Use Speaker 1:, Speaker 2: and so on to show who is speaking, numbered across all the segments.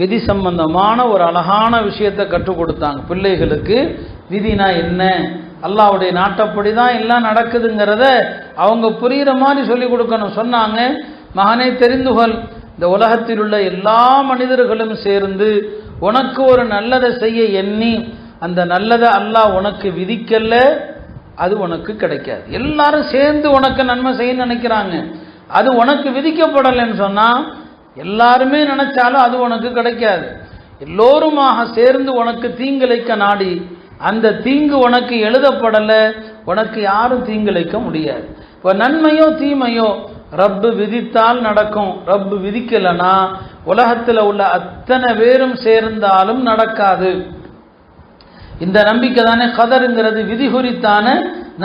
Speaker 1: விதி சம்பந்தமான ஒரு அழகான விஷயத்தை கற்றுக் கொடுத்தாங்க பிள்ளைகளுக்கு. விதினா என்ன, அல்லாஹ்வுடைய நாட்டப்படி தான் எல்லாம் நடக்குதுங்கிறத அவங்க புரிகிற மாதிரி சொல்லிக் கொடுக்கணும். சொன்னாங்க, மகனே தெரிந்துகொள், இந்த உலகத்தில் உள்ள எல்லா மனிதர்களும் சேர்ந்து உனக்கு ஒரு நல்லதை செய்ய எண்ணி அந்த நல்லதை அல்லாஹ் உனக்கு விதிக்கல, அது உனக்கு கிடைக்காது. எல்லாரும் சேர்ந்து உனக்கு நன்மை செய்ய நினைக்கிறாங்க, அது உனக்கு விதிக்கப்படலைன்னு சொன்னா எல்லாருமே நினைச்சாலும் அது உனக்கு கிடைக்காது. எல்லோருமாக சேர்ந்து உனக்கு தீங்கிழைக்க நாடி அந்த தீங்கு உனக்கு எழுதப்படலை, உனக்கு யாரும் தீங்கிழைக்க முடியாது. இப்போ நன்மையோ தீமையோ ரப்பு விதித்தால் நடக்கும், ரப்பு விதிக்கலைன்னா உலகத்தில் உள்ள அத்தனை பேரும் சேர்ந்தாலும் நடக்காது. இந்த நம்பிக்கை தானே கதருங்கிறது, விதி குறித்தான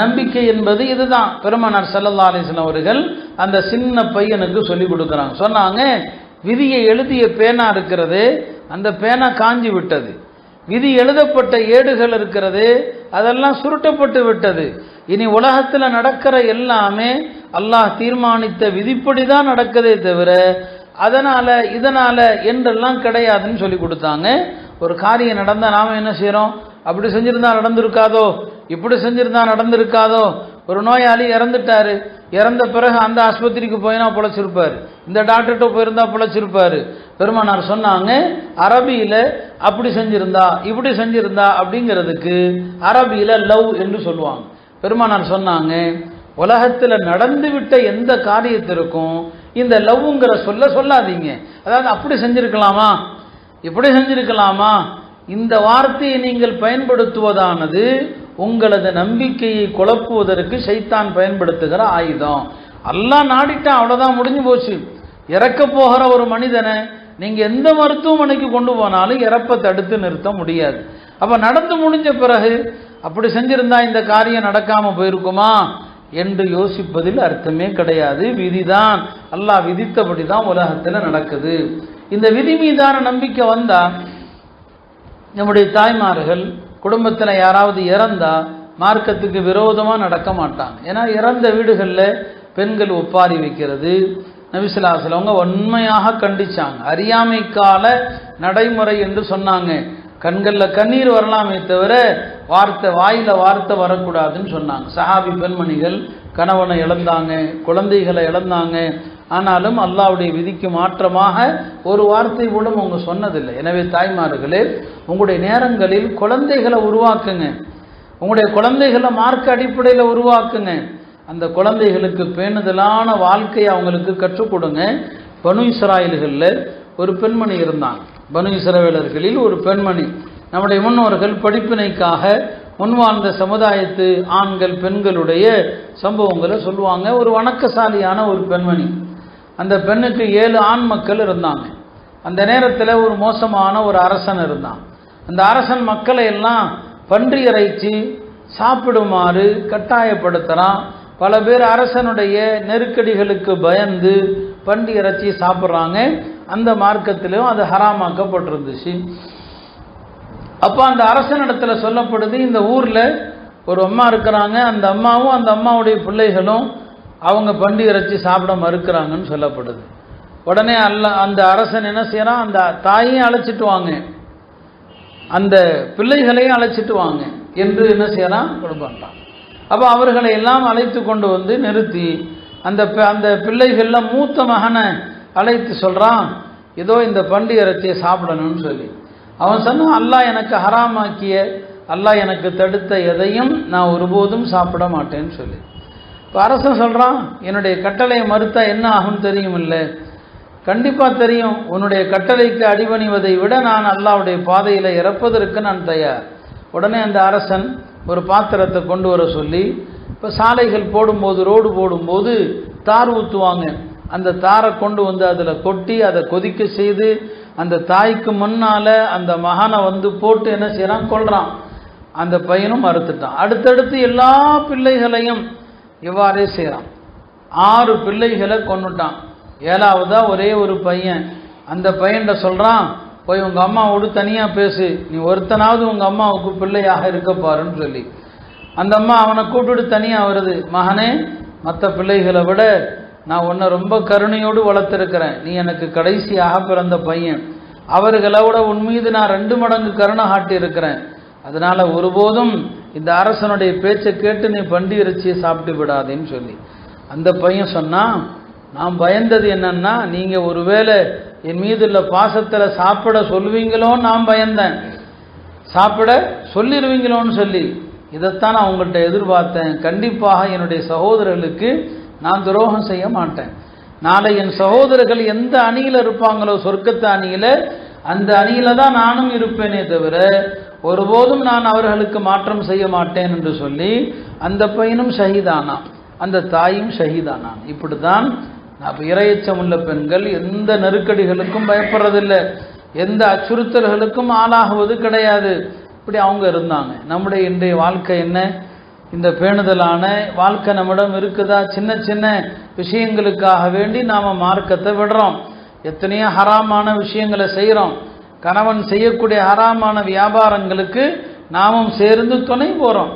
Speaker 1: நம்பிக்கை என்பது இதுதான். பெருமானார் ஸல்லல்லாஹு அலைஹி வஸல்லம் அவர்கள் அந்த சின்ன பையனுக்கு சொல்லி கொடுக்குறாங்க. சொன்னாங்க, விதியை எழுதிய பேனா இருக்கிறது, அந்த பேனா காஞ்சி விட்டது. விதி எழுதப்பட்ட ஏடுகள் இருக்கிறது, அதெல்லாம் சுருட்டப்பட்டு விட்டது. இனி உலகத்தில் நடக்கிற எல்லாமே அல்லாஹ் தீர்மானித்த விதிப்படி தான் நடக்கதே தவிர அதனால இதனால என்றெல்லாம் கிடையாதுன்னு சொல்லி கொடுத்தாங்க. ஒரு காரியம் நடந்தால் நாம் என்ன செய்கிறோம், அப்படி செஞ்சிருந்தா நடந்திருக்காதோ, இப்படி செஞ்சிருந்தா நடந்திருக்காதோ. ஒரு நோயாளி இறந்துட்டாரு, இறந்த பிறகு அந்த ஆஸ்பத்திரிக்கு போயினா பிழைச்சிருப்பார், இந்த டாக்டர்கிட்ட போயிருந்தா பிழைச்சிருப்பாரு. பெருமானார் சொன்னாங்க, அரபியில அப்படி செஞ்சிருந்தா இப்படி செஞ்சிருந்தா அப்படிங்கிறதுக்கு அரபியில லவ் என்று சொல்லுவாங்க. பெருமானார் சொன்னாங்க, உலகத்தில் நடந்துவிட்ட எந்த காரியத்திற்கும் இந்த லவ்ங்கிற சொல்லாதீங்க. அதாவது அப்படி செஞ்சிருக்கலாமா இப்படி செஞ்சிருக்கலாமா, இந்த வார்த்தையை நீங்கள் பயன்படுத்துவதானது உங்களது நம்பிக்கையை குழப்புவதற்கு ஷைத்தான் பயன்படுத்துகிற ஆயுதம். அல்லாஹ் நாடிட்டா அவ்வளோதான், முடிஞ்சு போச்சு. இறக்க போகிற ஒரு மனிதனை நீங்க எந்த மருத்துவமனைக்கு கொண்டு போனாலும் இறப்பை தடுத்து நிறுத்த முடியாது. அப்ப நடந்து முடிஞ்ச பிறகு அப்படி செஞ்சிருந்தா இந்த காரியம் நடக்காம போயிருக்குமா என்று யோசிப்பதில் அர்த்தமே கிடையாது. விதிதான், அல்லாஹ் விதித்தபடி தான் உலகத்தில் நடக்குது. இந்த விதி மீதான நம்பிக்கை வந்தா நம்முடைய தாய்மார்கள் குடும்பத்தில் யாராவது இறந்தா மார்க்கத்துக்கு விரோதமாக நடக்க மாட்டாங்க. ஏன்னா இறந்த வீடுகளில் பெண்கள் ஒப்பாரி வைக்கிறது நபி ஸல்லல்லாஹு அலைஹி வஸல்லம் அவங்க உண்மையாக கண்டிச்சாங்க. அறியாமைக்கால நடைமுறை என்று சொன்னாங்க. கண்களில் கண்ணீர் வரலாமே தவிர வாயில வார்த்தை வரக்கூடாதுன்னு சொன்னாங்க. சஹாபி பெண்மணிகள் கணவனை இழந்தாங்க, குழந்தைகளை இழந்தாங்க. ஆனாலும் அல்லாஹ்வுடைய விதிக்கு மாற்றமாக ஒரு வார்த்தை கூட அவங்க சொன்னதில்லை. எனவே தாய்மார்களே, உங்களுடைய நேரங்களில் குழந்தைகளை உருவாக்குங்க, உங்களுடைய குழந்தைகளை மார்க்க அடிப்படையில் உருவாக்குங்க. அந்த குழந்தைகளுக்கு பேணுதலான வாழ்க்கையை அவங்களுக்கு கற்றுக் கொடுங்க. பனு இஸ்ராயல்களில் ஒரு பெண்மணி இருந்தாங்க. பனு இஸ்ரவேலர்களில் ஒரு பெண்மணி. நம்முடைய முன்னோர்கள் படிப்பினைக்காக முன்வாழ்ந்த சமுதாயத்து ஆண்கள் பெண்களுடைய சம்பவங்களை சொல்லுவாங்க. ஒரு வணக்கசாலியான ஒரு பெண்மணி. அந்த பெண்ணுக்கு 7 ஆண் மக்கள் இருந்தாங்க. அந்த நேரத்தில் ஒரு மோசமான ஒரு அரசன் இருந்தான். அந்த அரசன் மக்களை எல்லாம் பன்றி இறைச்சி சாப்பிடுமாறு கட்டாயப்படுத்துகிறான். பல பேர் அரசனுடைய நெருக்கடிகளுக்கு பயந்து பன்றி இறைச்சி சாப்பிட்றாங்க. அந்த மார்க்கத்திலும் அது ஹராமாக்கப்பட்டிருந்துச்சு. அப்போ அந்த அரசனிடத்துல சொல்லப்படுது, இந்த ஊரில் ஒரு அம்மா இருக்கிறாங்க, அந்த அம்மாவும் அந்த அம்மாவுடைய பிள்ளைகளும் அவங்க பன்றி இறைச்சி சாப்பிட மறுக்கிறாங்கன்னு சொல்லப்படுது. உடனே அந்த அரசன் என்ன செய்யறான், அந்த தாயையும் அழைச்சிட்டு வாங்க, அந்த பிள்ளைகளையும் அழைச்சிட்டு வாங்க என்று என்ன செய்யறான், கொடுப்பான். அப்போ அவர்களை எல்லாம் அழைத்து கொண்டு வந்து நிறுத்தி அந்த பிள்ளைகள்ல மூத்த மகனை அழைத்து சொல்றான், ஏதோ இந்த பன்றி இறைச்சியை சாப்பிடணும்னு சொல்லி. அவன் சொன்னான், அல்லாஹ் எனக்கு ஹராமாக்கிய, அல்லாஹ் எனக்கு தடுத்த எதையும் நான் ஒருபோதும் சாப்பிட மாட்டேன்னு சொல்லி. இப்போ அரசன் சொல்கிறான், என்னுடைய கட்டளையை மறுத்தா என்ன ஆகும் தெரியும் இல்லை? கண்டிப்பாக தெரியும். உன்னுடைய கட்டளைக்கு அடிபணிவதை விட நான் அல்லாஹ்வுடைய பாதையில் இறப்பதற்கு நான் தயார். உடனே அந்த அரசன் ஒரு பாத்திரத்தை கொண்டு வர சொல்லி, இப்போ சாலைகள் போடும்போது, ரோடு போடும்போது தார் ஊற்றுவாங்க. அந்த தாரை கொண்டு வந்து அதில் கொட்டி அதை கொதிக்க செய்து அந்த தாய்க்கு முன்னால் அந்த மகனை வந்து போட்டு என்ன செய்கிறான், கொல்றான். அந்த பையனும் மறுத்துட்டான். அடுத்தடுத்து எல்லா பிள்ளைகளையும் இவ்வாறே செய்கிறான். 6 பிள்ளைகளை கொன்னுட்டான். 7வதா ஒரே ஒரு பையன். அந்த பையன்கிட்ட சொல்கிறான், போய் உங்கள் அம்மாவோடு தனியாக பேசு, நீ ஒருத்தனாவது உங்கள் அம்மாவுக்கு பிள்ளையாக இருக்க பாருன்னு சொல்லி. அந்த அம்மா அவனை கூப்பிட்டு தனியாக வருது. மகனே, மற்ற பிள்ளைகளை விட நான் உன்னை ரொம்ப கருணையோடு வளர்த்துருக்கிறேன், நீ எனக்கு கடைசியாக பிறந்த பையன், அவர்களோட உன் மீது நான் 2 மடங்கு கருணை காட்டி இருக்கிறேன். அதனால ஒருபோதும் இந்த அரசனுடைய பேச்சை கேட்டு நீ பண்டி இறைச்சியை சாப்பிட்டு விடாதேன்னு சொல்லி அந்த பையன் சொன்னான், நான் பயந்தது என்னன்னா நீங்க ஒருவேளை என் மீது உள்ள பாசத்தில் சாப்பிட சொல்லுவீங்களோன்னு நான் பயந்தேன், சாப்பிட சொல்லிடுவீங்களோன்னு சொல்லி. இதைத்தான் நான் உங்கள்கிட்ட எதிர்பார்த்தேன். கண்டிப்பாக என்னுடைய சகோதரர்களுக்கு நான் துரோகம் செய்ய மாட்டேன். நாளை என் சகோதரர்கள் எந்த அணியில் இருப்பாங்களோ சொர்க்கத்து அணியில், அந்த அணியில தான் நானும் இருப்பேனே தவிர ஒருபோதும் நான் அவர்களுக்கு மாற்றம் செய்ய மாட்டேன் என்று சொல்லி அந்த பையனும் ஷஹீதானான், அந்த தாயும் ஷஹீதானான். இப்படித்தான் இரையச்சம் உள்ள பெண்கள் எந்த நெருக்கடிகளுக்கும் பயப்படுறதில்லை, எந்த அச்சுறுத்தல்களுக்கும் ஆளாகுவது கிடையாது. இப்படி அவங்க இருந்தாங்க. நம்முடைய இன்றைய வாழ்க்கை என்ன? இந்த பேணுதலான வாழ்க்கை நம்மிடம் இருக்குதா? சின்ன சின்ன விஷயங்களுக்காக வேண்டி நாம் மார்க்கத்தை விடுறோம். எத்தனையோ ஹராமான விஷயங்களை செய்கிறோம். கணவன் செய்யக்கூடிய ஹராமான வியாபாரங்களுக்கு நாமும் சேர்ந்து துணை போகிறோம்.